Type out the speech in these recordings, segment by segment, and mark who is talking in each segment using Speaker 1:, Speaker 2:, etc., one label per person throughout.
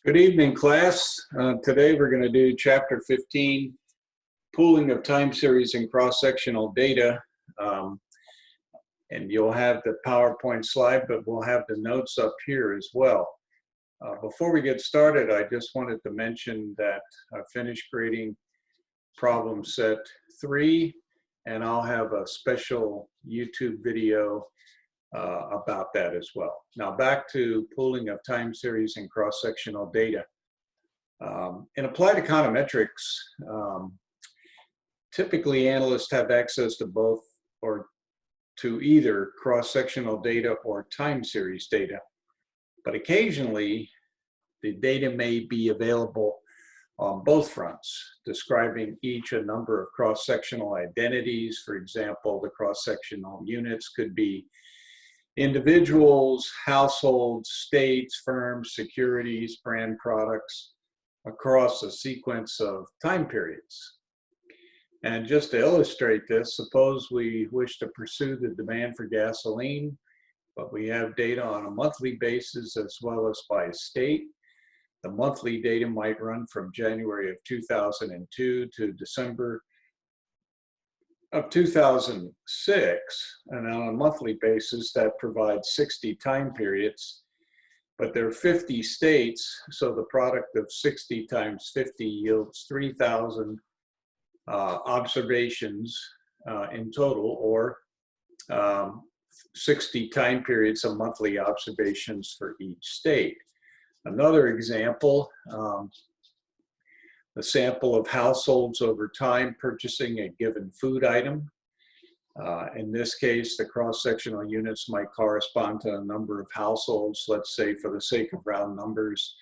Speaker 1: Good evening, class. Today we're going to do Chapter 15, Pooling of Time Series and Cross-Sectional Data. And you'll have the PowerPoint slide, but we'll have the notes up here as well. Before we get started, I just wanted to mention that I finished grading problem set 3, and I'll have a special YouTube video about that as well. Now back to pooling of time series and cross-sectional data. In applied econometrics, typically analysts have access to both or to either cross-sectional data or time series data. But occasionally, the data may be available on both fronts, describing each a number of cross-sectional identities. For example, the cross-sectional units could be individuals, households, states, firms, securities, brand products across a sequence of time periods. And just to illustrate this, suppose we wish to pursue the demand for gasoline, but we have data on a monthly basis as well as by state. The monthly data might run from January of 2002 to December of 2006, and on a monthly basis that provides 60 time periods, but there are 50 states, so the product of 60 times 50 yields 3,000 observations in total, or 60 time periods of monthly observations for each state. Another example, a sample of households over time purchasing a given food item. In this case, the cross-sectional units might correspond to a number of households, let's say for the sake of round numbers,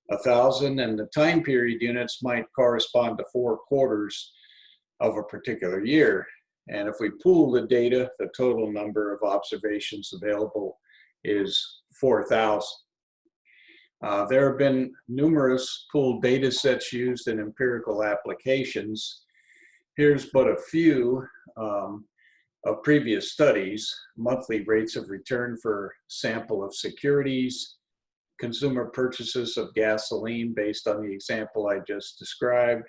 Speaker 1: 1,000, and the time period units might correspond to 4 quarters of a particular year. And if we pool the data, the total number of observations available is 4,000. There have been numerous pooled data sets used in empirical applications. Here's but a few of previous studies: monthly rates of return for sample of securities, consumer purchases of gasoline based on the example I just described,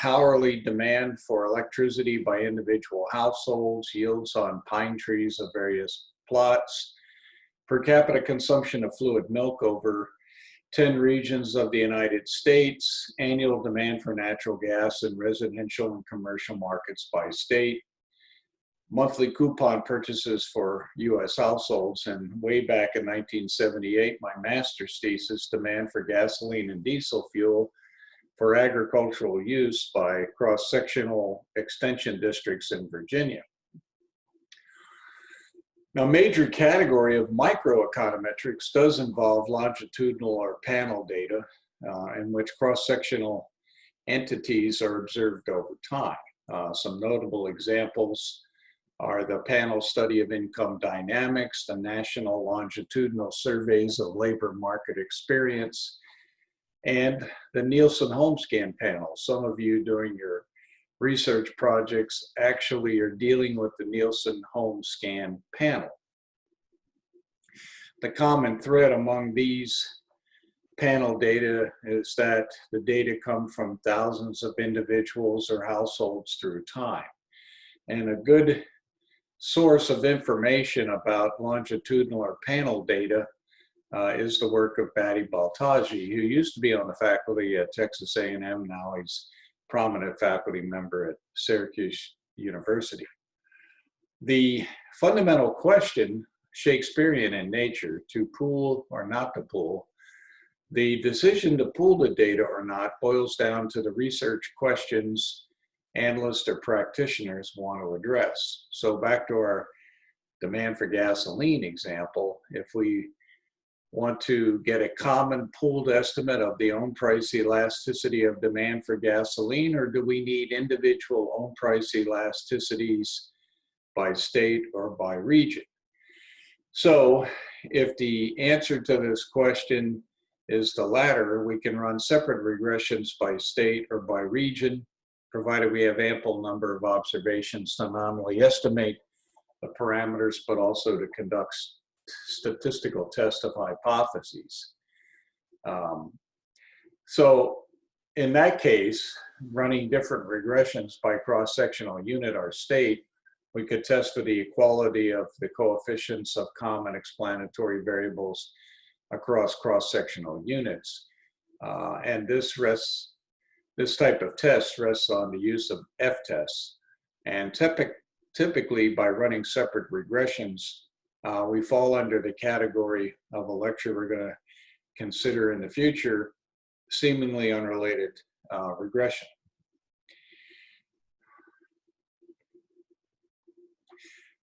Speaker 1: hourly demand for electricity by individual households, yields on pine trees of various plots, per capita consumption of fluid milk over 10 regions of the United States, annual demand for natural gas in residential and commercial markets by state, monthly coupon purchases for US households, and way back in 1978, my master's thesis, demand for gasoline and diesel fuel for agricultural use by cross-sectional extension districts in Virginia. Now, a major category of microeconometrics does involve longitudinal or panel data in which cross-sectional entities are observed over time. Some notable examples are the panel study of income dynamics, the national longitudinal surveys of labor market experience, and the Nielsen home scan panel. Some of you during your research projects actually are dealing with the Nielsen home scan panel. The common thread among these panel data is that the data come from thousands of individuals or households through time. And a good source of information about longitudinal or panel data is the work of Badi Baltaji, who used to be on the faculty at Texas A&M. Now he's prominent faculty member at Syracuse University. The fundamental question, Shakespearean in nature, to pool or not to pool, the decision to pool the data or not boils down to the research questions analysts or practitioners want to address. So back to our demand for gasoline example, if we want to get a common pooled estimate of the own price elasticity of demand for gasoline, or do we need individual own price elasticities by state or by region? So if the answer to this question is the latter, we can run separate regressions by state or by region, provided we have ample number of observations to not only estimate the parameters, but also to conduct statistical tests of hypotheses. Um, so in that case, running different regressions by cross-sectional unit or state, we could test for the equality of the coefficients of common explanatory variables across cross-sectional units. And this type of test rests on the use of f-tests. And typically, by running separate regressions, we fall under the category of a lecture we're going to consider in the future, seemingly unrelated regression.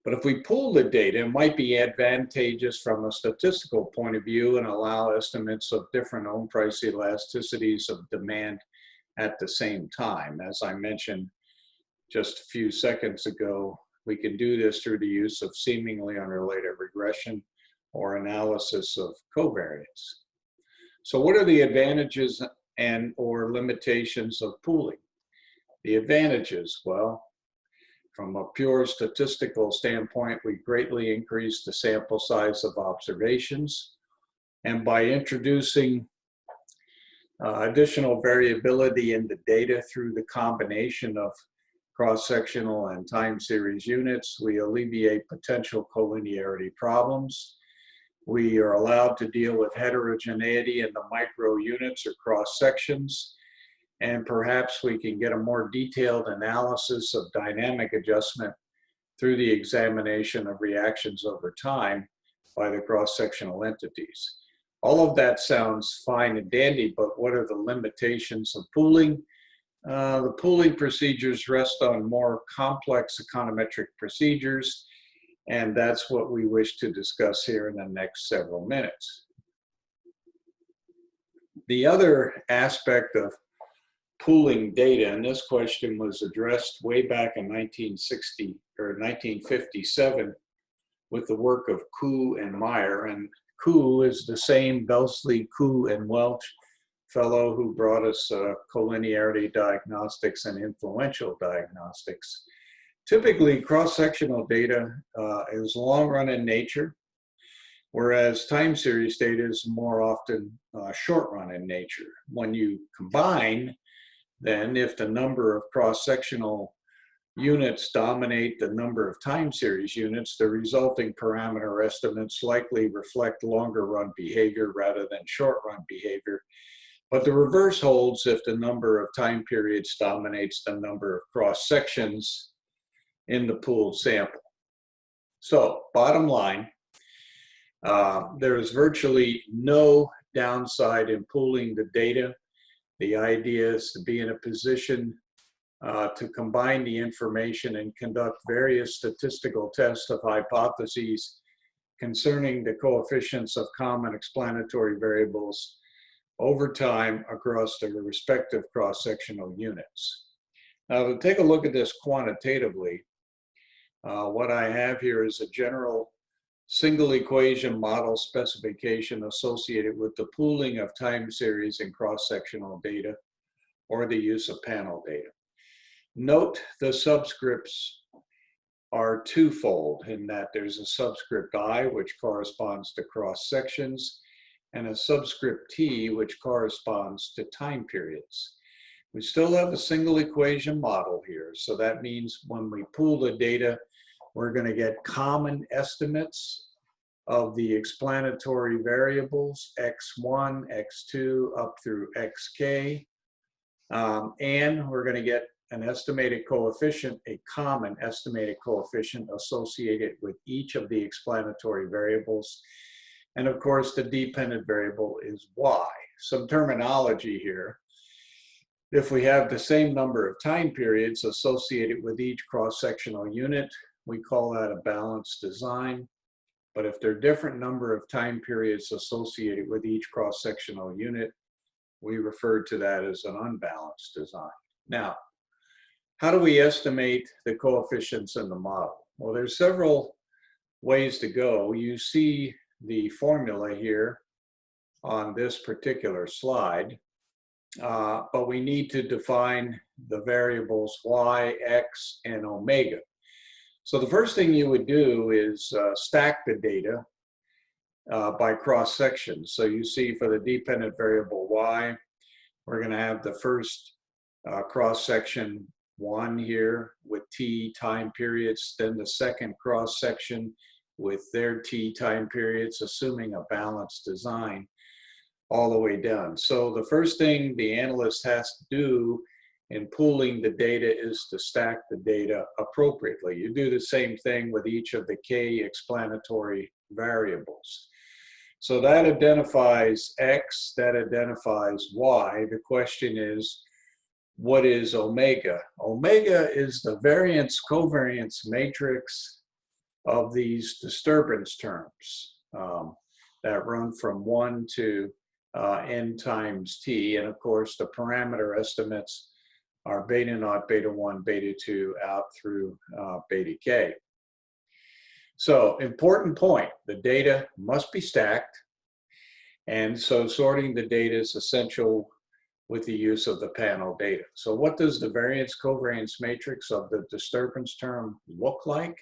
Speaker 1: But if we pool the data, it might be advantageous from a statistical point of view and allow estimates of different home price elasticities of demand at the same time. As I mentioned just a few seconds ago, we can do this through the use of seemingly unrelated regression or analysis of covariance. So what are the advantages and or limitations of pooling? The advantages, well, from a pure statistical standpoint, we greatly increase the sample size of observations. And by introducing additional variability in the data through the combination of cross-sectional and time series units, we alleviate potential collinearity problems. We are allowed to deal with heterogeneity in the micro units or cross sections, and perhaps we can get a more detailed analysis of dynamic adjustment through the examination of reactions over time by the cross-sectional entities. All of that sounds fine and dandy, but what are the limitations of pooling? The pooling procedures rest on more complex econometric procedures, and that's what we wish to discuss here in the next several minutes. The other aspect of pooling data, and this question was addressed way back in 1960 or 1957 with the work of Koo and Meyer. And Koo is the same Belsley, Koo, and Welch fellow who brought us collinearity diagnostics and influential diagnostics. Typically, cross-sectional data is long-run in nature, whereas time series data is more often short-run in nature. When you combine, then, if the number of cross-sectional units dominate the number of time series units, the resulting parameter estimates likely reflect longer-run behavior rather than short-run behavior. But the reverse holds if the number of time periods dominates the number of cross-sections in the pooled sample. So, bottom line, there is virtually no downside in pooling the data. The idea is to be in a position to combine the information and conduct various statistical tests of hypotheses concerning the coefficients of common explanatory variables over time across the respective cross-sectional units. Now, to take a look at this quantitatively, what I have here is a general single equation model specification associated with the pooling of time series and cross-sectional data or the use of panel data. Note the subscripts are twofold in that there's a subscript I, which corresponds to cross sections, and a subscript T, which corresponds to time periods. We still have a single equation model here, so that means when we pool the data, we're going to get common estimates of the explanatory variables x1, x2, up through xk, and we're going to get an estimated coefficient, a common estimated coefficient associated with each of the explanatory variables. And of course, the dependent variable is y. Some terminology here. If we have the same number of time periods associated with each cross-sectional unit, we call that a balanced design. But if there are different number of time periods associated with each cross-sectional unit, we refer to that as an unbalanced design. Now, how do we estimate the coefficients in the model? Well, there's several ways to go. You see the formula here on this particular slide, but we need to define the variables y, x, and omega. So the first thing you would do is stack the data by cross section. So you see for the dependent variable y, we're going to have the first cross section 1 here with t time periods, then the second cross section with their t time periods, assuming a balanced design all the way down. So the first thing the analyst has to do in pooling the data is to stack the data appropriately. You do the same thing with each of the k explanatory variables. So that identifies x, that identifies y. The question is, what is omega? Omega is the variance covariance matrix of these disturbance terms that run from 1 to n times t. And of course, the parameter estimates are beta naught, beta 1, beta 2 out through beta k. So important point, the data must be stacked. And so sorting the data is essential with the use of the panel data. So what does the variance covariance matrix of the disturbance term look like?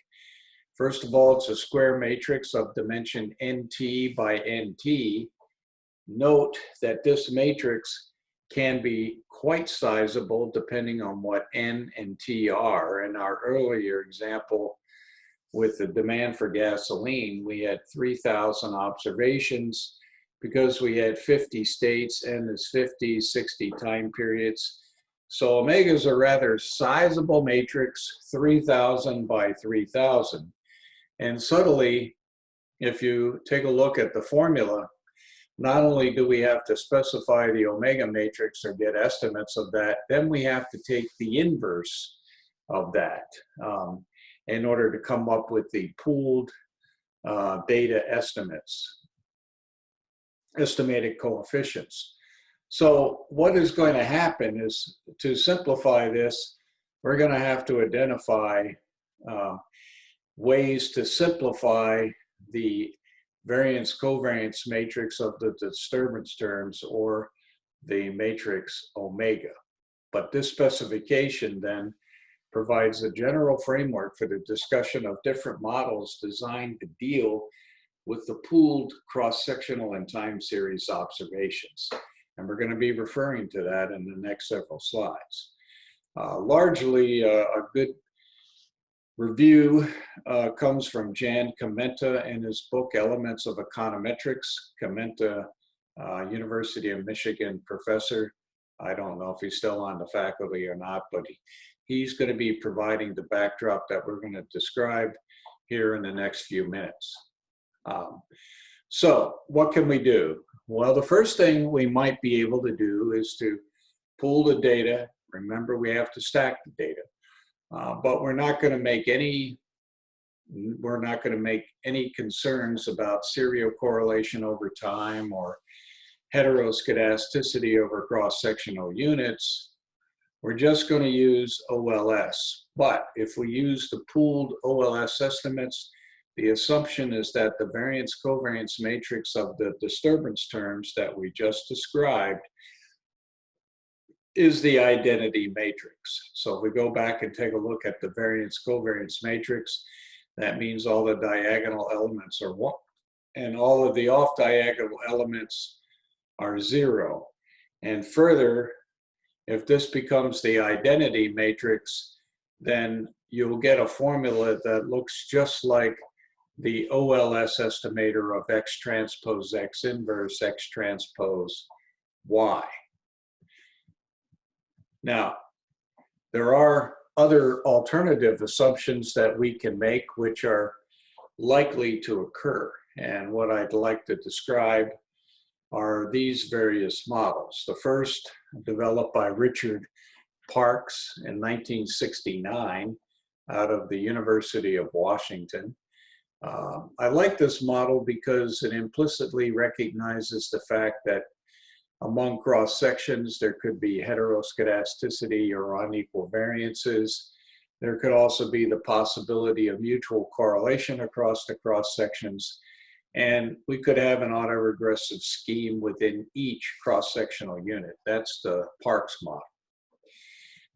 Speaker 1: First of all, it's a square matrix of dimension nt by nt. Note that this matrix can be quite sizable depending on what n and t are. In our earlier example with the demand for gasoline, we had 3,000 observations because we had 50 states, n is 50, 60 time periods. So omega is a rather sizable matrix, 3,000 by 3,000. And subtly, if you take a look at the formula, not only do we have to specify the omega matrix or get estimates of that, then we have to take the inverse of that in order to come up with the pooled data estimates, estimated coefficients. So what is going to happen is, to simplify this, we're going to have to identify ways to simplify the variance covariance matrix of the disturbance terms, or the matrix omega. But this specification then provides a general framework for the discussion of different models designed to deal with the pooled cross-sectional and time series observations. And we're going to be referring to that in the next several slides. Largely a good review comes from Jan Commenta in his book, Elements of Econometrics. Commenta, University of Michigan professor. I don't know if he's still on the faculty or not, but he's going to be providing the backdrop that we're going to describe here in the next few minutes. So what can we do? Well, the first thing we might be able to do is to pool the data. Remember, we have to stack the data. But we're not going to make any concerns about serial correlation over time or heteroscedasticity over cross-sectional units. We're just going to use OLS. But if we use the pooled OLS estimates, the assumption is that the variance covariance matrix of the disturbance terms that we just described is the identity matrix. So if we go back and take a look at the variance covariance matrix, that means all the diagonal elements are 1, and all of the off-diagonal elements are 0. And further, if this becomes the identity matrix, then you'll get a formula that looks just like the OLS estimator of X transpose X inverse X transpose Y. Now, there are other alternative assumptions that we can make which are likely to occur. And what I'd like to describe are these various models. The first, developed by Richard Parkes in 1969 out of the University of Washington. I like this model because it implicitly recognizes the fact that among cross sections, there could be heteroscedasticity or unequal variances. There could also be the possibility of mutual correlation across the cross sections. And we could have an autoregressive scheme within each cross-sectional unit. That's the Parkes model.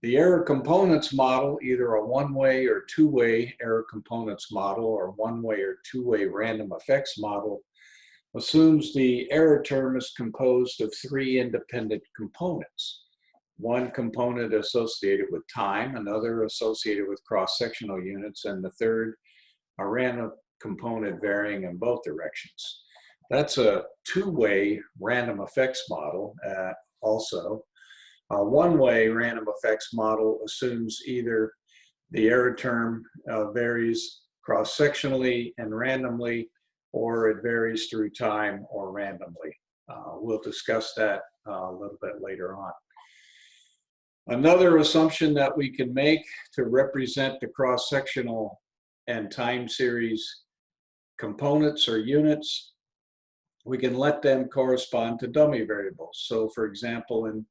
Speaker 1: The error components model, either a one-way or two-way error components model, or one-way or two-way random effects model, assumes the error term is composed of three independent components. One component associated with time, another associated with cross-sectional units, and the third, a random component varying in both directions. That's a two-way random effects model also. A one-way random effects model assumes either the error term varies cross-sectionally and randomly, or it varies through time or randomly. We'll discuss that a little bit later on. Another assumption that we can make to represent the cross-sectional and time series components or units, we can let them correspond to dummy variables. So for example, in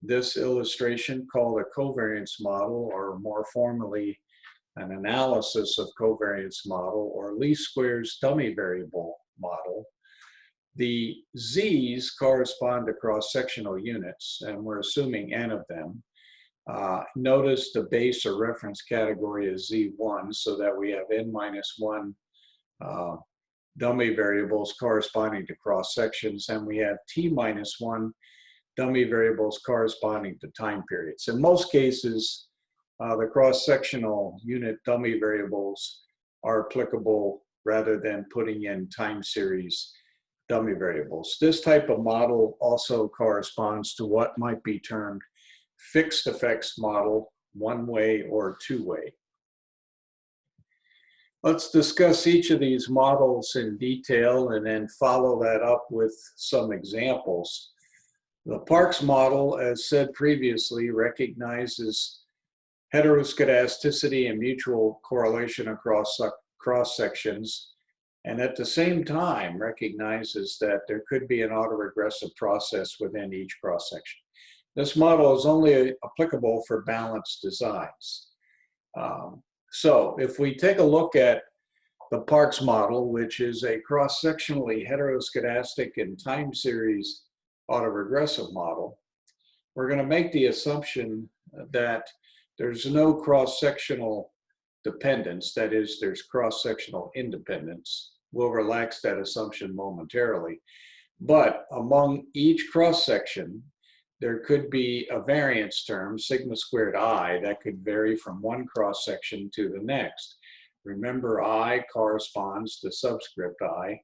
Speaker 1: this illustration called a covariance model, or more formally, an analysis of covariance model, or least squares dummy variable model, the z's correspond to cross-sectional units, and we're assuming n of them. Notice the base or reference category is z1, so that we have n-1 dummy variables corresponding to cross-sections, and we have t-1 dummy variables corresponding to time periods. In most cases, the cross-sectional unit dummy variables are applicable rather than putting in time series dummy variables. This type of model also corresponds to what might be termed fixed effects model, one-way or two-way. Let's discuss each of these models in detail and then follow that up with some examples. The Parks model, as said previously, recognizes heteroscedasticity and mutual correlation across cross-sections, and at the same time recognizes that there could be an autoregressive process within each cross-section. This model is only applicable for balanced designs. So if we take a look at the Parks model, which is a cross-sectionally heteroscedastic and time series autoregressive model, we're going to make the assumption that there's no cross-sectional dependence, that is, there's cross-sectional independence. We'll relax that assumption momentarily. But among each cross-section, there could be a variance term, sigma squared I, that could vary from one cross-section to the next. Remember, I corresponds to subscript I,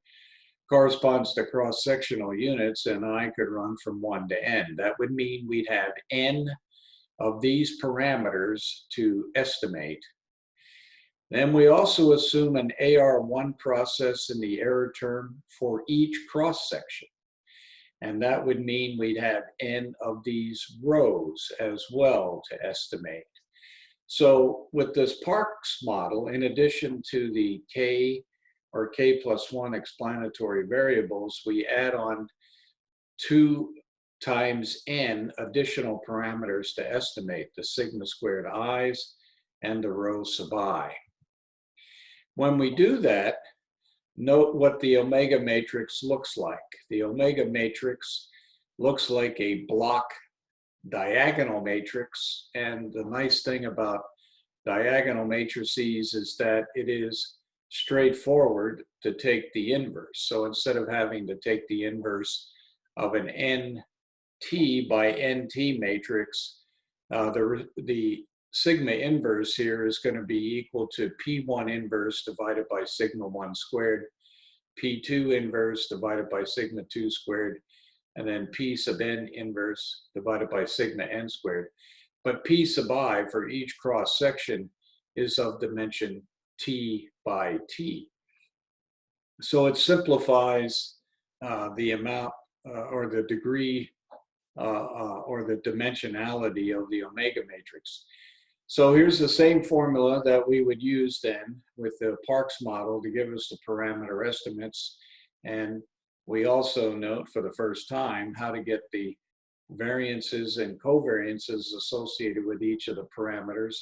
Speaker 1: corresponds to cross-sectional units, and I could run from 1 to n. That would mean we'd have n of these parameters to estimate. Then we also assume an AR1 process in the error term for each cross-section. And that would mean we'd have n of these rows as well to estimate. So with this Parks model, in addition to the k or k+1 explanatory variables, we add on 2 times n additional parameters to estimate the sigma squared i's and the rho sub I. When we do that, note what the omega matrix looks like. The omega matrix looks like a block diagonal matrix, and the nice thing about diagonal matrices is that it is straightforward to take the inverse. So instead of having to take the inverse of an nt by nt matrix, the sigma inverse here is going to be equal to P1 inverse divided by sigma 1 squared, P2 inverse divided by sigma 2 squared, and then P sub n inverse divided by sigma n squared. But P sub I for each cross section is of dimension T by T. So it simplifies the amount or the degree or the dimensionality of the omega matrix. So here's the same formula that we would use then with the Parks model to give us the parameter estimates. And we also note for the first time how to get the variances and covariances associated with each of the parameters.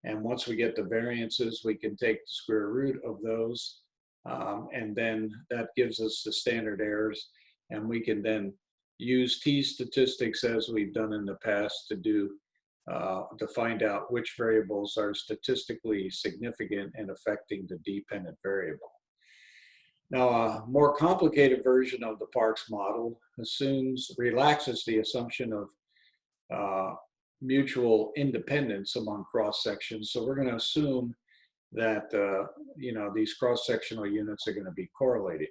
Speaker 1: And once we get the variances, we can take the square root of those. And then that gives us the standard errors. And we can then use t-statistics as we've done in the past to find out which variables are statistically significant in affecting the dependent variable. Now, a more complicated version of the Parks model relaxes the assumption of mutual independence among cross sections. So we're going to assume that these cross-sectional units are going to be correlated.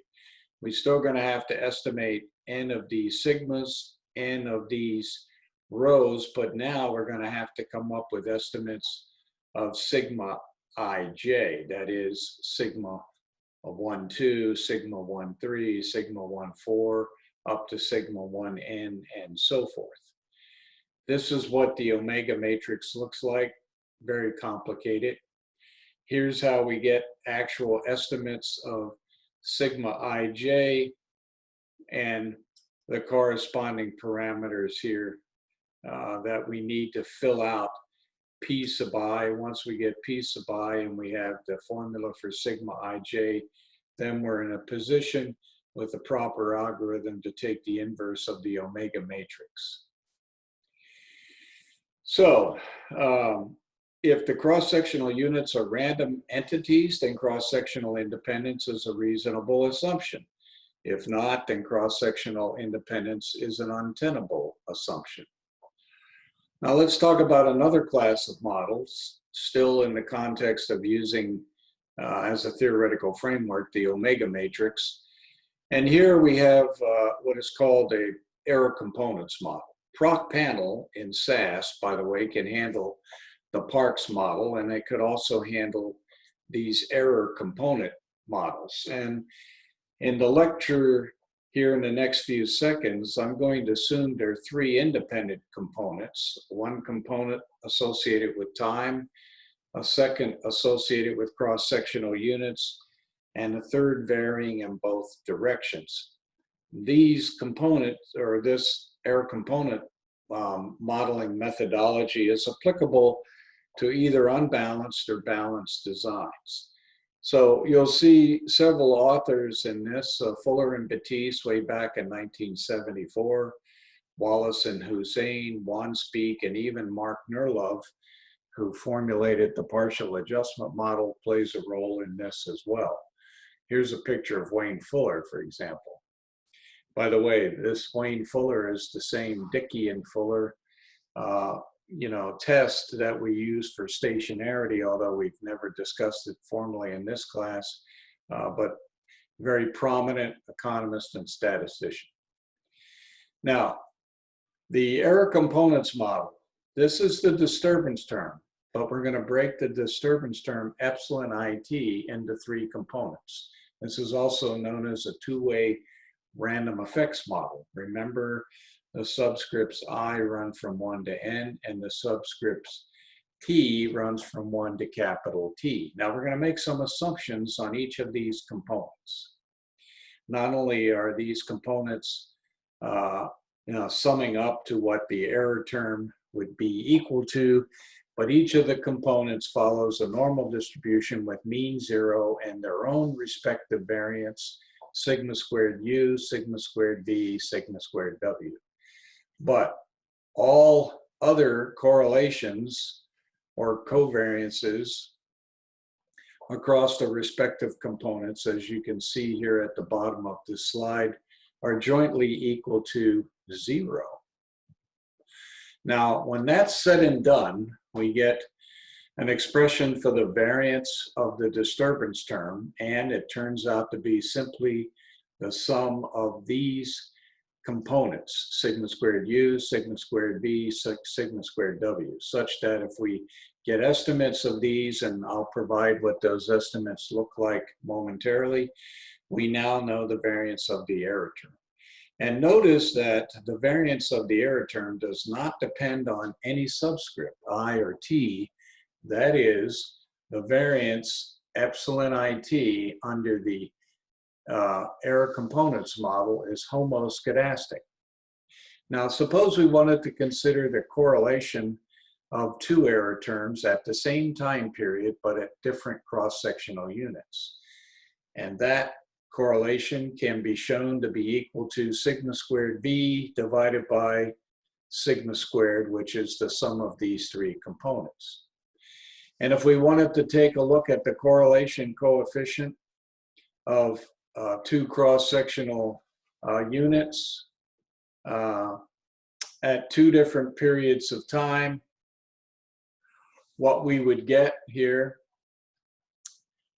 Speaker 1: We're still going to have to estimate n of these sigmas, n of these rhos, but now we're going to have to come up with estimates of sigma ij, that is sigma of 1, 2, sigma 1, 3, sigma 1, 4, up to sigma 1, n, and so forth. This is what the omega matrix looks like, very complicated. Here's how we get actual estimates of sigma ij and the corresponding parameters here that we need to fill out p sub I. Once we get p sub I and we have the formula for sigma ij, then we're in a position with the proper algorithm to take the inverse of the omega matrix. So, if the cross-sectional units are random entities, then cross-sectional independence is a reasonable assumption. If not, then cross-sectional independence is an untenable assumption. Now let's talk about another class of models, still in the context of using as a theoretical framework the omega matrix. And here we have what is called a error components model. Proc panel in SAS, by the way, can handle the Parks model, and it could also handle these error component models. And in the lecture here in the next few seconds, I'm going to assume there are 3 independent components, one component associated with time, a second associated with cross-sectional units, and a third varying in both directions. These components, or this error component modeling methodology, is applicable to either unbalanced or balanced designs. So you'll see several authors in this, Fuller and Batiste way back in 1974, Wallace and Hussein, Wanspeak, and even Mark Nerlov, who formulated the partial adjustment model, plays a role in this as well. Here's a picture of Wayne Fuller, for example. By the way, this Wayne Fuller is the same Dickey and Fuller test that we use for stationarity, although we've never discussed it formally in this class, but very prominent economist and statistician. Now, the error components model, this is the disturbance term, but we're going to break the disturbance term epsilon IT into 3 components. This is also known as a 2-way random effects model. Remember, the subscripts I run from 1 to n, and the subscripts t runs from 1 to capital T. Now we're going to make some assumptions on each of these components. Not only are these components summing up to what the error term would be equal to, but each of the components follows a normal distribution with mean 0 and their own respective variance, sigma squared u, sigma squared v, sigma squared w. But all other correlations or covariances across the respective components, as you can see here at the bottom of this slide, are jointly equal to 0. Now, when that's said and done, we get an expression for the variance of the disturbance term, and it turns out to be simply the sum of these components, sigma squared u, sigma squared v, sigma squared w, such that if we get estimates of these, and I'll provide what those estimates look like momentarily, we now know the variance of the error term. And notice that the variance of the error term does not depend on any subscript, I or t. That is, the variance epsilon IT under the error components model is homoscedastic. Now, suppose we wanted to consider the correlation of 2 error terms at the same time period, but at different cross-sectional units. And that correlation can be shown to be equal to sigma squared v divided by sigma squared, which is the sum of these 3 components. And if we wanted to take a look at the correlation coefficient of two cross-sectional units at two different periods of time, what we would get here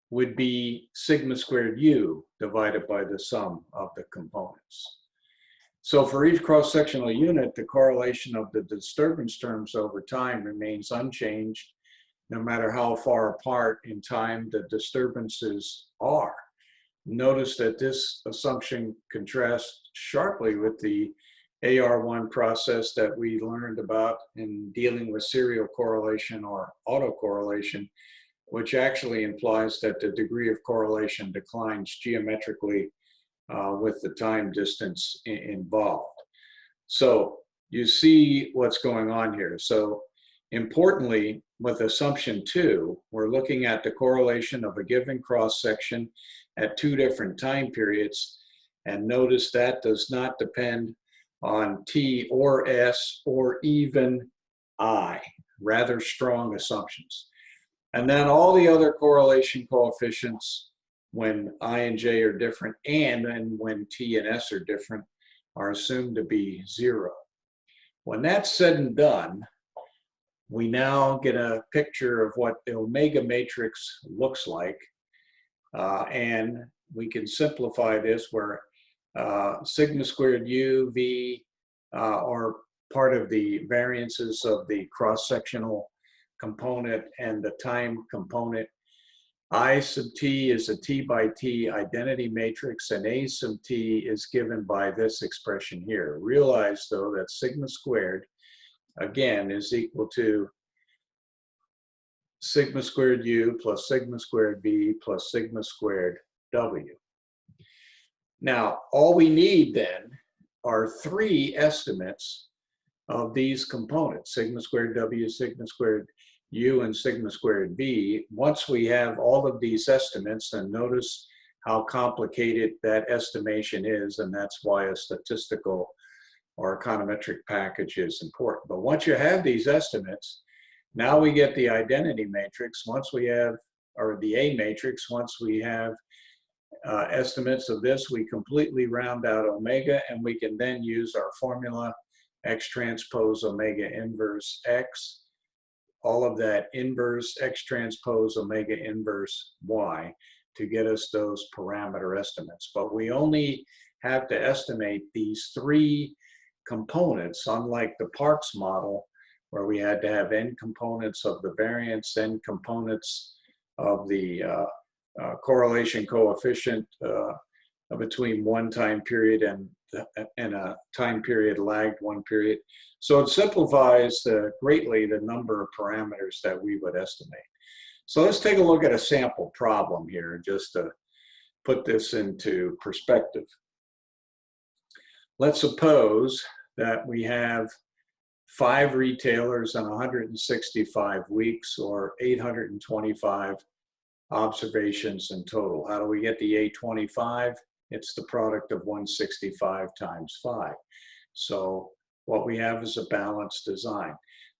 Speaker 1: would be sigma squared u divided by the sum of the components. So for each cross-sectional unit, the correlation of the disturbance terms over time remains unchanged, no matter how far apart in time the disturbances are. Notice that this assumption contrasts sharply with the AR1 process that we learned about in dealing with serial correlation or autocorrelation, which actually implies that the degree of correlation declines geometrically with the time distance involved. So you see what's going on here. So importantly, with assumption 2, we're looking at the correlation of a given cross-section at two different time periods, and notice that does not depend on T or S or even I, rather strong assumptions. And then all the other correlation coefficients, when I and J are different, and then when T and S are different, are assumed to be 0. When that's said and done, we now get a picture of what the omega matrix looks like. And we can simplify this where sigma squared u, v are part of the variances of the cross-sectional component and the time component. I sub t is a t by t identity matrix, and a sub t is given by this expression here. Realize, though, that sigma squared, again, is equal to sigma squared u plus sigma squared v plus sigma squared w. Now, all we need then are 3 estimates of these components, sigma squared w, sigma squared u, and sigma squared v. Once we have all of these estimates, and notice how complicated that estimation is, and that's why a statistical or econometric package is important. But once you have these estimates, now we get the identity matrix. Once we have, or the A matrix, once we have estimates of this, we completely round out omega, and we can then use our formula x transpose omega inverse x, all of that inverse x transpose omega inverse y to get us those parameter estimates. But we only have to estimate these 3 components, unlike the Parkes model, where we had to have n components of the variance, n components of the correlation coefficient between one time period and a time period lagged one period. So it simplifies greatly the number of parameters that we would estimate. So let's take a look at a sample problem here just to put this into perspective. Let's suppose that we have 5 retailers and 165 weeks, or 825 observations in total. How do we get the 825? It's the product of 165 times 5. So what we have is a balanced design.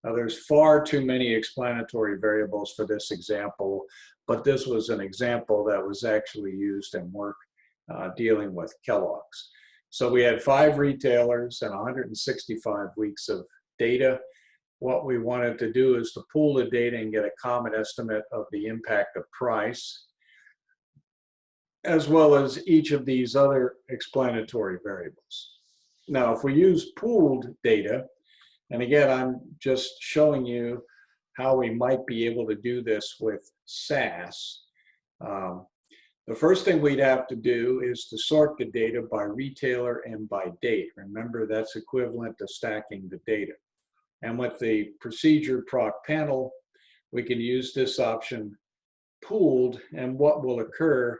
Speaker 1: Now there's far too many explanatory variables for this example, but this was an example that was actually used in work dealing with Kellogg's. So we had 5 retailers and 165 weeks of data. What we wanted to do is to pool the data and get a common estimate of the impact of price, as well as each of these other explanatory variables. Now, if we use pooled data, and again, I'm just showing you how we might be able to do this with SAS. The first thing we'd have to do is to sort the data by retailer and by date. Remember, that's equivalent to stacking the data. And with the procedure proc panel, we can use this option pooled, and what will occur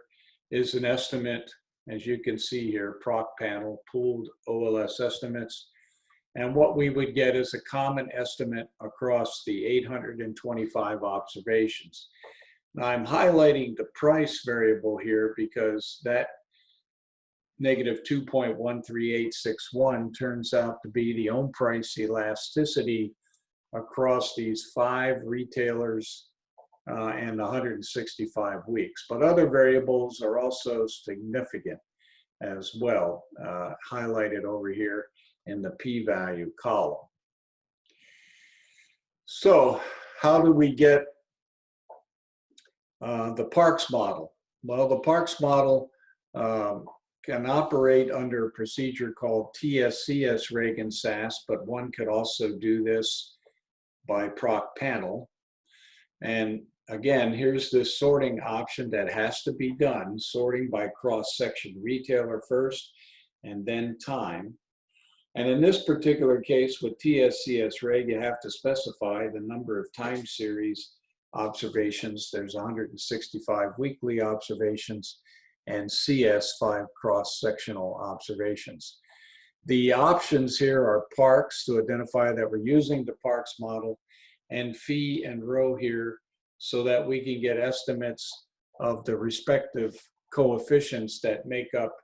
Speaker 1: is an estimate, as you can see here, proc panel, pooled OLS estimates. And what we would get is a common estimate across the 825 observations. Now I'm highlighting the price variable here because that negative 2.13861 turns out to be the own price elasticity across these 5 retailers and 165 weeks. But other variables are also significant as well, highlighted over here in the p-value column. So how do we get the Parks model? Well, the Parks model can operate under a procedure called TSCS reg and SAS, but one could also do this by proc panel. And again, here's this sorting option that has to be done, sorting by cross-section retailer first and then time. And in this particular case with TSCS reg, you have to specify the number of time series observations. There's 165 weekly observations and CS 5 cross-sectional observations. The options here are parks to identify that we're using the parks model, and fee and row here so that we can get estimates of the respective coefficients that make up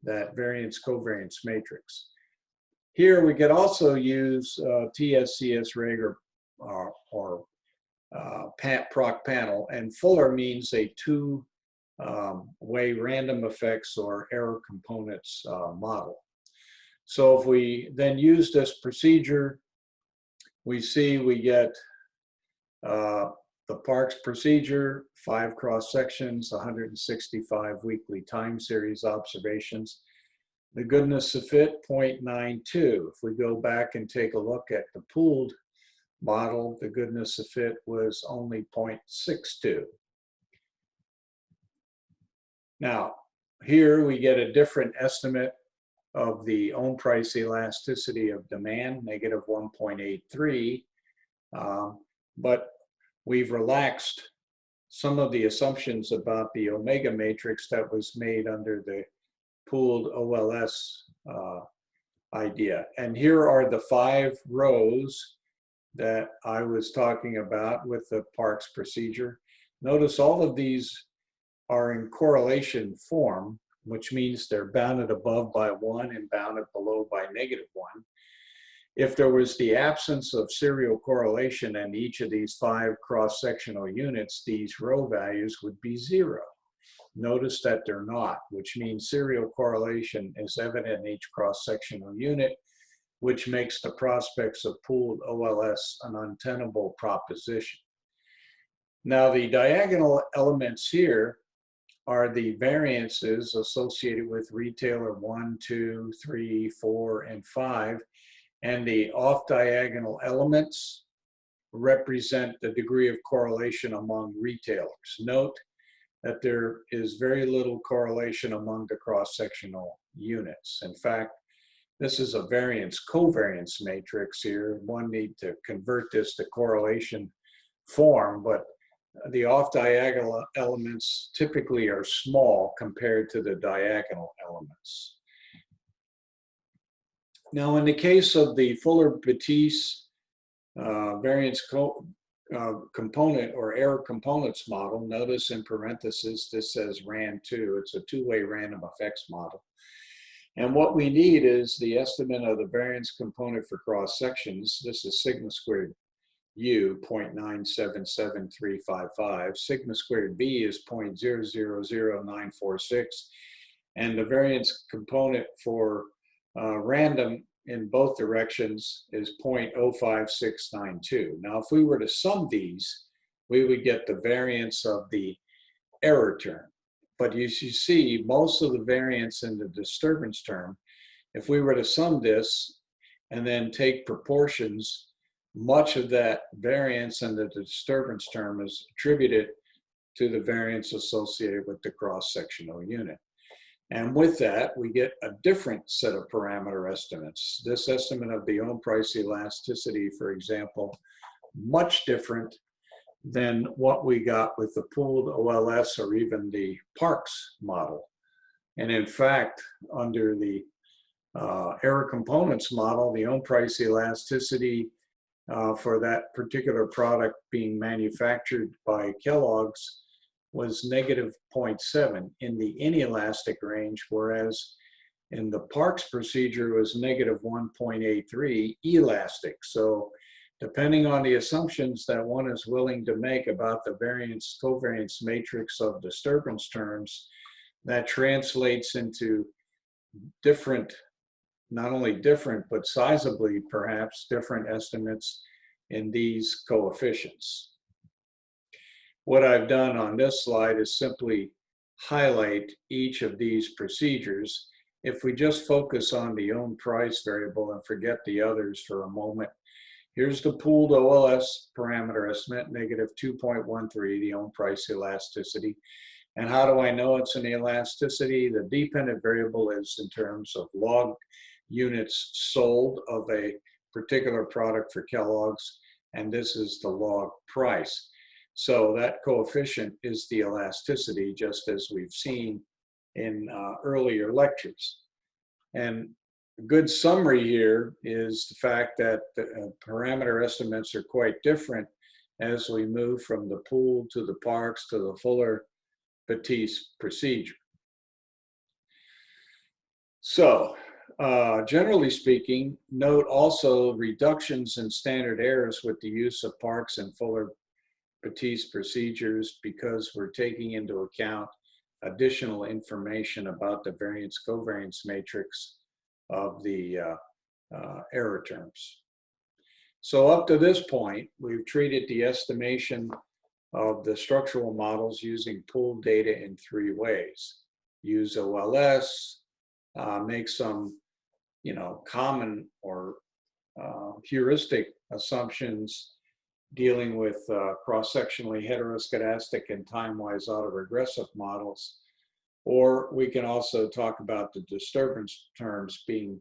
Speaker 1: that variance covariance matrix. Here we could also use TSCS reg or proc panel, and Fuller means a two-way random effects or error components model. So if we then use this procedure, we see we get the Parks procedure, 5 cross sections, 165 weekly time series observations. The goodness of fit, 0.92. If we go back and take a look at the pooled model, the goodness of fit was only 0.62. Now, here we get a different estimate of the own price elasticity of demand, negative 1.83. But we've relaxed some of the assumptions about the omega matrix that was made under the pooled OLS idea. And here are the 5 rows that I was talking about with the Parks procedure. Notice all of these are in correlation form, which means they're bounded above by 1 and bounded below by negative 1. If there was the absence of serial correlation in each of these 5 cross-sectional units, these row values would be 0. Notice that they're not, which means serial correlation is evident in each cross-sectional unit, which makes the prospects of pooled OLS an untenable proposition. Now, the diagonal elements here are the variances associated with retailer 1, 2, 3, 4, and 5. And the off-diagonal elements represent the degree of correlation among retailers. Note that there is very little correlation among the cross-sectional units. In fact, this is a variance covariance matrix here. One need to convert this to correlation form, but the off-diagonal elements typically are small compared to the diagonal elements. Now, in the case of the Fuller-Batiste variance component or error components model, notice in parentheses this says RAN2. It's a two-way random effects model. And what we need is the estimate of the variance component for cross sections. This is sigma squared U, 0.977355. Sigma squared V is 0.000946. And the variance component for random in both directions is 0.05692. Now, if we were to sum these, we would get the variance of the error term. But as you see, most of the variance in the disturbance term, if we were to sum this and then take proportions, much of that variance in the disturbance term is attributed to the variance associated with the cross-sectional unit. And with that, we get a different set of parameter estimates. This estimate of the own price elasticity, for example, much different than what we got with the pooled OLS or even the Parks model. And in fact, under the error components model, the own price elasticity for that particular product being manufactured by Kellogg's was negative 0.7 in the inelastic range, whereas in the Parks procedure was negative 1.83 elastic. So Depending on the assumptions that one is willing to make about the variance-covariance matrix of disturbance terms, that translates into different, not only different, but sizably perhaps different estimates in these coefficients. What I've done on this slide is simply highlight each of these procedures. If we just focus on the own price variable and forget the others for a moment, here's the pooled OLS parameter estimate, negative 2.13, the own price elasticity. And how do I know it's an elasticity? The dependent variable is in terms of log units sold of a particular product for Kellogg's, and this is the log price. So that coefficient is the elasticity, just as we've seen in earlier lectures. And a good summary here is the fact that the parameter estimates are quite different as we move from the pooled to the Parks to the Fuller-Batiste procedure. So, generally speaking, note also reductions in standard errors with the use of Parks and Fuller-Batiste procedures, because we're taking into account additional information about the variance-covariance matrix of the error terms. So up to this point, we've treated the estimation of the structural models using pooled data in three ways. Use OLS, make some, common or heuristic assumptions dealing with cross-sectionally heteroscedastic and time-wise autoregressive models. Or we can also talk about the disturbance terms being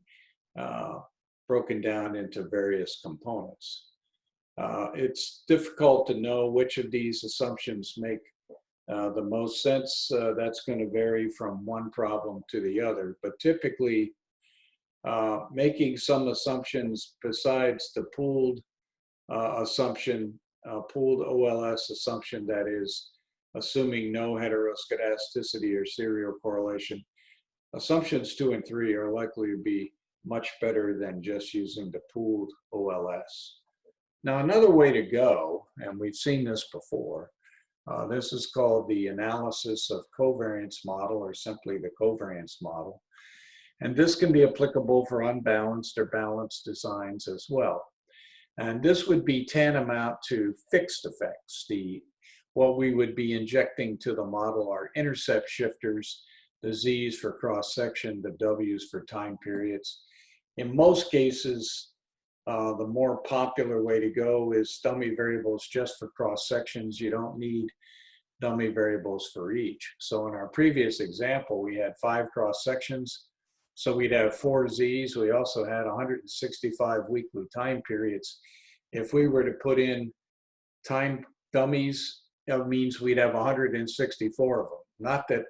Speaker 1: broken down into various components. It's difficult to know which of these assumptions make the most sense. That's going to vary from one problem to the other, but typically making some assumptions besides the pooled assumption, pooled OLS assumption, that is, assuming no heteroscedasticity or serial correlation, assumptions 2 and 3 are likely to be much better than just using the pooled OLS. Now, another way to go, and we've seen this before, this is called the analysis of covariance model, or simply the covariance model. And this can be applicable for unbalanced or balanced designs as well. And this would be tantamount to fixed effects. What we would be injecting to the model are intercept shifters, the Z's for cross-section, the W's for time periods. In most cases, the more popular way to go is dummy variables just for cross-sections. You don't need dummy variables for each. So in our previous example, we had 5 cross-sections. So we'd have 4 Z's. We also had 165 weekly time periods. If we were to put in time dummies, it means we'd have 164 of them. Not that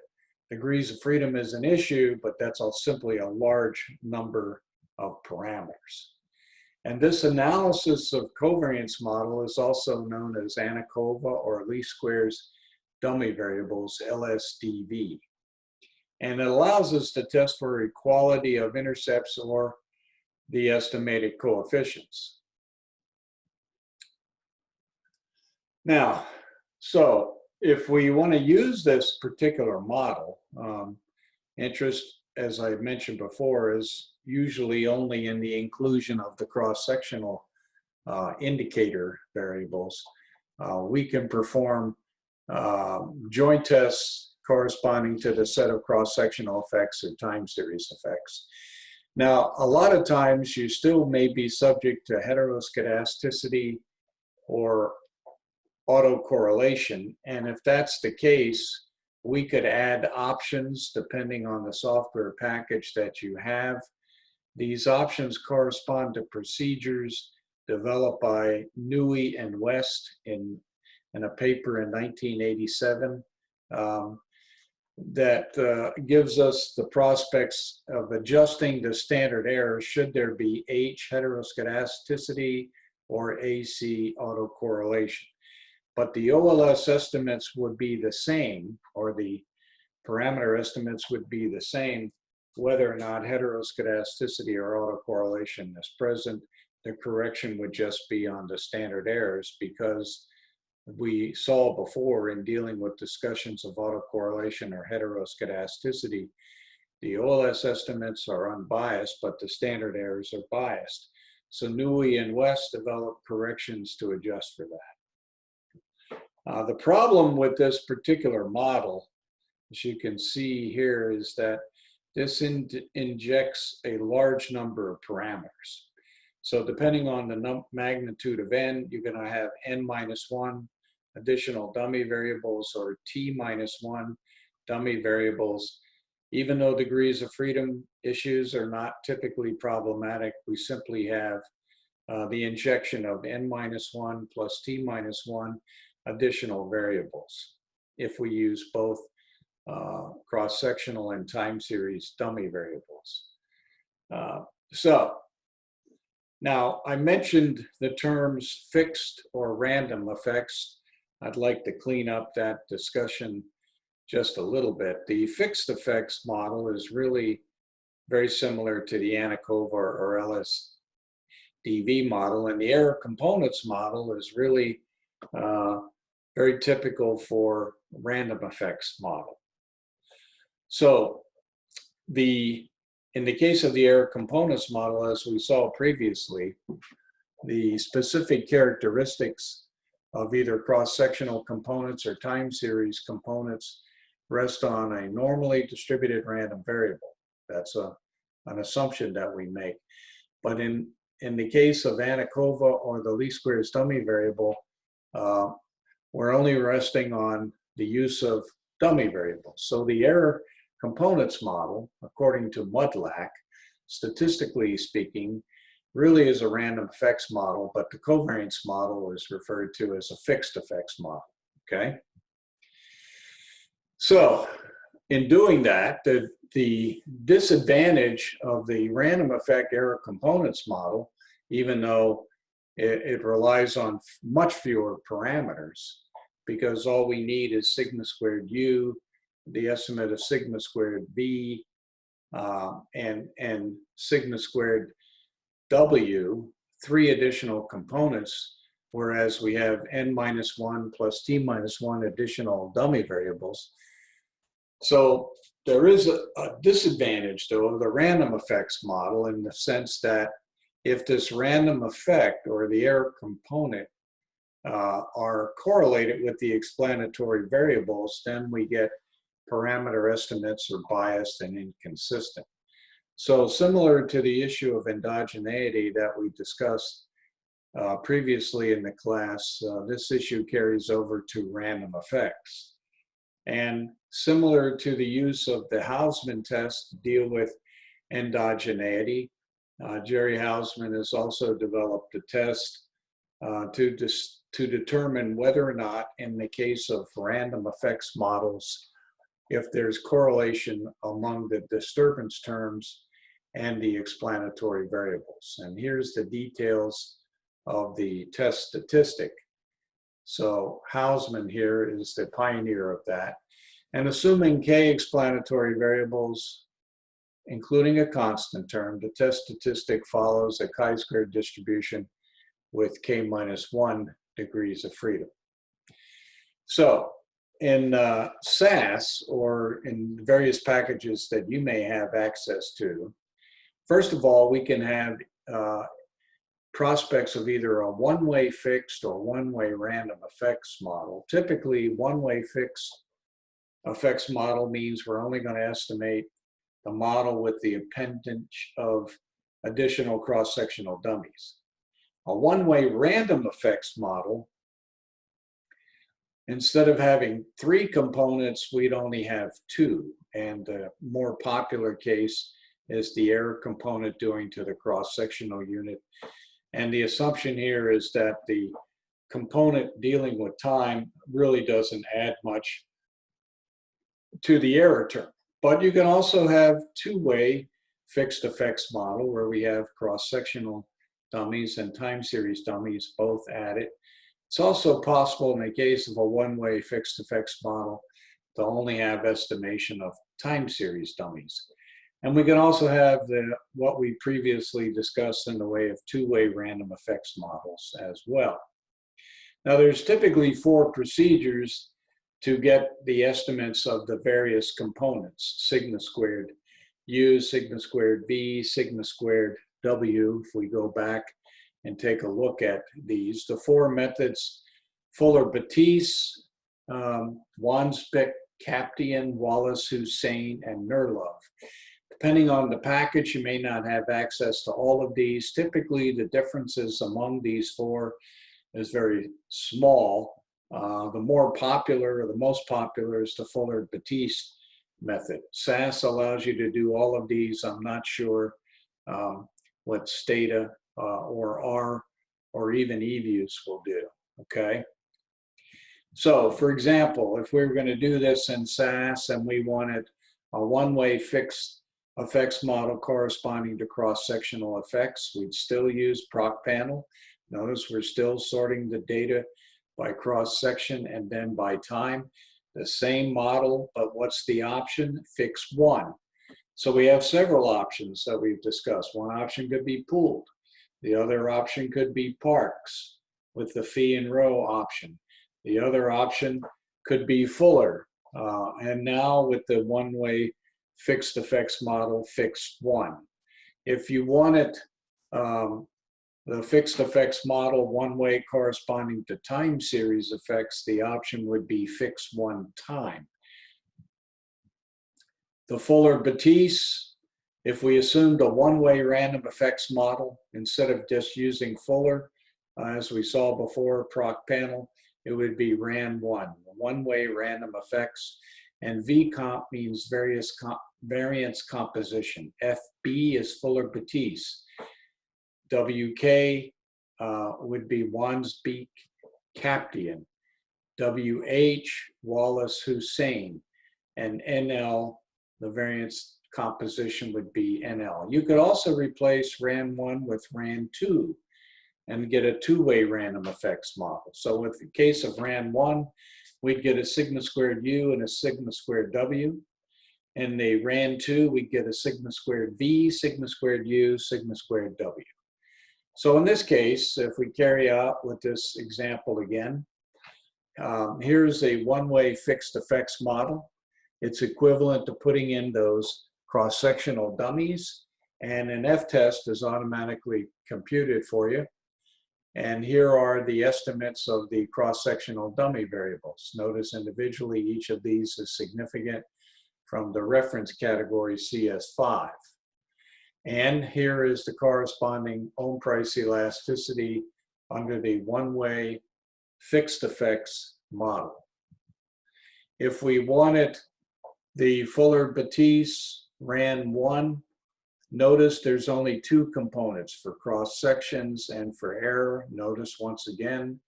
Speaker 1: degrees of freedom is an issue, but that's simply a large number of parameters. And this analysis of covariance model is also known as ANICOVA, or least squares dummy variables, LSDV. And it allows us to test for equality of intercepts or the estimated coefficients. Now, so if we want to use this particular model, interest, as I mentioned before, is usually only in the inclusion of the cross-sectional indicator variables. We can perform joint tests corresponding to the set of cross-sectional effects or time series effects. Now, a lot of times you still may be subject to heteroscedasticity or autocorrelation, and if that's the case, we could add options depending on the software package that you have. These options correspond to procedures developed by Newey and West in a paper in 1987 that gives us the prospects of adjusting the standard error should there be H heteroscedasticity or AC autocorrelation. But the OLS estimates would be the same, or the parameter estimates would be the same, whether or not heteroscedasticity or autocorrelation is present. the correction would just be on the standard errors, because we saw before in dealing with discussions of autocorrelation or heteroscedasticity, the OLS estimates are unbiased, but the standard errors are biased. So Newey and West developed corrections to adjust for that. The problem with this particular model, as you can see here, is that this injects a large number of parameters. So depending on the magnitude of n, you're going to have n-1 additional dummy variables or t-1 dummy variables. Even though degrees of freedom issues are not typically problematic, we simply have the injection of n-1 plus t-1 additional variables if we use both cross-sectional and time series dummy variables. So now I mentioned the terms fixed or random effects. I'd like to clean up that discussion just a little bit. The fixed effects model is really very similar to the Anikova or LSDV model, and the error components model is really very typical for random effects model. So in the case of the error components model, as we saw previously, the specific characteristics of either cross-sectional components or time series components rest on a normally distributed random variable. That's an assumption that we make. But in the case of Anikova or the least squares dummy variable, we're only resting on the use of dummy variables. So the error components model, according to Mudlack, statistically speaking, really is a random effects model, but the covariance model is referred to as a fixed effects model, okay? So in doing that, the disadvantage of the random effect error components model, even though it relies on much fewer parameters, because all we need is sigma squared u, the estimate of sigma squared v, and sigma squared w, 3 additional components, whereas we have n-1 plus t-1 additional dummy variables. So there is a disadvantage, though, of the random effects model, in the sense that if this random effect or the error component are correlated with the explanatory variables, then we get parameter estimates are biased and inconsistent. So similar to the issue of endogeneity that we discussed previously in the class, this issue carries over to random effects. And similar to the use of the Hausman test to deal with endogeneity, Jerry Hausman has also developed a test to determine whether or not, in the case of random effects models, if there's correlation among the disturbance terms and the explanatory variables. And here's the details of the test statistic. So Hausman here is the pioneer of that. And assuming k explanatory variables, including a constant term, the test statistic follows a chi-squared distribution with k-1 degrees of freedom. So in SAS, or in various packages that you may have access to, first of all, we can have prospects of either a one-way fixed or one-way random effects model. Typically, one-way fixed effects model means we're only going to estimate the model with the appendage of additional cross-sectional dummies. A one-way random effects model, instead of having 3 components, we'd only have 2. And the more popular case is the error component due to the cross-sectional unit. And the assumption here is that the component dealing with time really doesn't add much to the error term. But you can also have two-way fixed effects model where we have cross-sectional dummies and time series dummies both added. It's also possible in the case of a one-way fixed effects model to only have estimation of time series dummies. And we can also have what we previously discussed in the way of two-way random effects models as well. Now, there's typically 4 procedures to get the estimates of the various components: sigma squared U, sigma squared V, sigma squared W. If we go back and take a look at these, the 4 methods: Fuller-Batiste, Wandsbek, Kaptian, Wallace-Hussein, and Nurlov. Depending on the package, you may not have access to all of these. Typically, the differences among these 4 is very small. The more popular, or the most popular, is the Fuller-Batiste method. SAS allows you to do all of these. I'm not sure what Stata or R or even eViews will do, okay? So, for example, if we were going to do this in SAS and we wanted a one-way fixed effects model corresponding to cross-sectional effects, we'd still use proc panel. Notice we're still sorting the data by cross-section and then by time. The same model, but what's the option? Fix one. So we have several options that we've discussed. One option could be pooled. The other option could be parks with the fee and row option. The other option could be fuller. And now with the one-way fixed effects model, fix one. If you wanted the fixed effects model one-way corresponding to time series effects, the option would be fix one time. The Fuller-Batiste, if we assumed a one-way random effects model, instead of just using Fuller, as we saw before, proc panel, it would be RAN1, one-way random effects. And VComp means variance composition. FB is Fuller-Batiste. WK would be Wandsbek Kaptian. WH, Wallace-Hussein. And NL, the variance composition would be NL. You could also replace RAN1 with RAN2 and get a two-way random effects model. So with the case of RAN1, we'd get a sigma squared U and a sigma squared W. In the RAN2, we'd get a sigma squared V, sigma squared U, sigma squared W. So in this case, if we carry out with this example again, here's a one-way fixed effects model. It's equivalent to putting in those cross-sectional dummies, and an F-test is automatically computed for you. And here are the estimates of the cross-sectional dummy variables. Notice individually each of these is significant from the reference category CS5. And here is the corresponding ohm price elasticity under the one-way fixed effects model. If we wanted the Fuller-Batiste RAN1, notice there's only 2 components for cross sections and for error. Notice once again,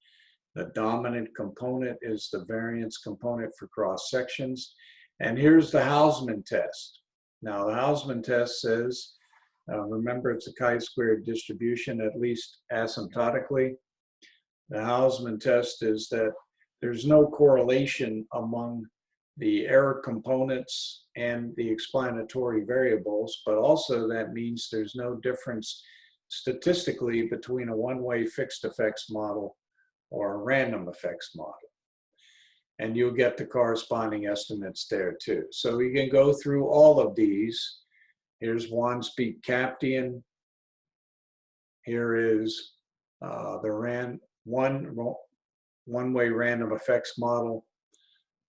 Speaker 1: the dominant component is the variance component for cross sections. And here's the Hausman test. Now the Hausman test says, remember it's a chi-squared distribution, at least asymptotically. The Hausman test is that there's no correlation among the error components and the explanatory variables, but also that means there's no difference statistically between a one-way fixed effects model or a random effects model. And you'll get the corresponding estimates there too. So we can go through all of these. Here's Wandsbek Kaptian. Here is the one-way random effects model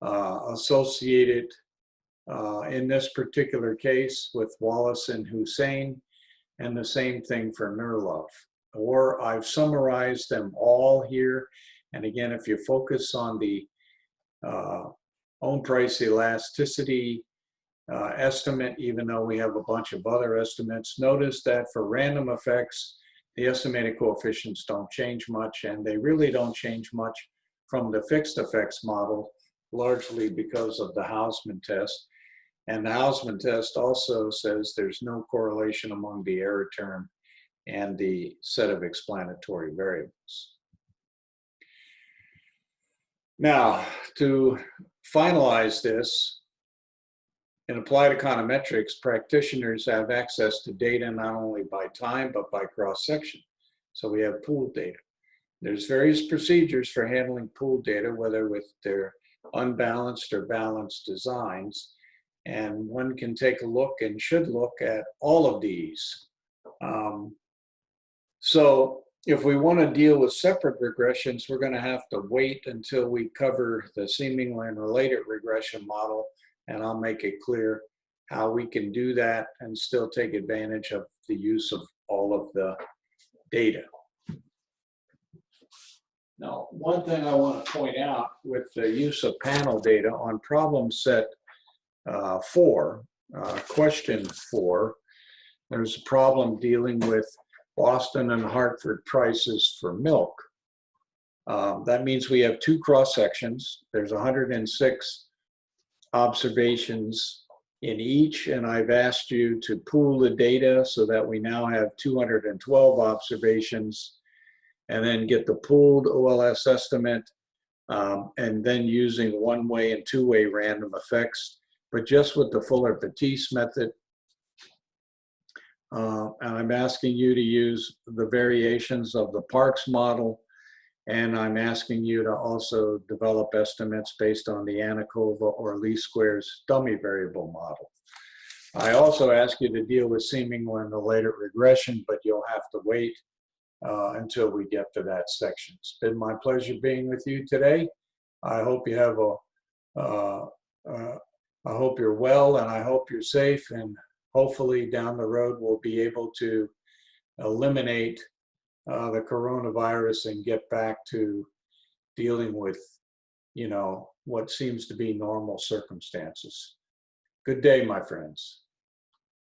Speaker 1: associated in this particular case with Wallace and Hussein, and the same thing for Nurlov. Or I've summarized them all here. And again, if you focus on the ohm price elasticity estimate, even though we have a bunch of other estimates, notice that for random effects, the estimated coefficients don't change much, and they really don't change much from the fixed effects model, largely because of the Hausman test. And the Hausman test also says there's no correlation among the error term and the set of explanatory variables. Now, to finalize this, In applied econometrics, practitioners have access to data not only by time, but by cross-section. So we have pooled data. There's various procedures for handling pooled data, whether with their unbalanced or balanced designs. And one can take a look and should look at all of these. So if we want to deal with separate regressions, we're going to have to wait until we cover the seemingly unrelated regression model, and I'll make it clear how we can do that and still take advantage of the use of all of the data. Now, one thing I want to point out with the use of panel data on problem set 4, question 4, there's a problem dealing with Boston and Hartford prices for milk. That means we have 2 cross sections. There's 106 observations in each, and I've asked you to pool the data so that we now have 212 observations, and then get the pooled OLS estimate, and then using one-way and two-way random effects, but just with the Fuller-Patisse method. And I'm asking you to use the variations of the Parks model, and I'm asking you to also develop estimates based on the Anakova or least squares dummy variable model. I also ask you to deal with seemingly unrelated regression, but you'll have to wait until we get to that section. It's been my pleasure being with you today. I hope you have I hope you're well, and I hope you're safe, and hopefully down the road we'll be able to eliminate the coronavirus and get back to dealing with, what seems to be normal circumstances. Good day, my friends.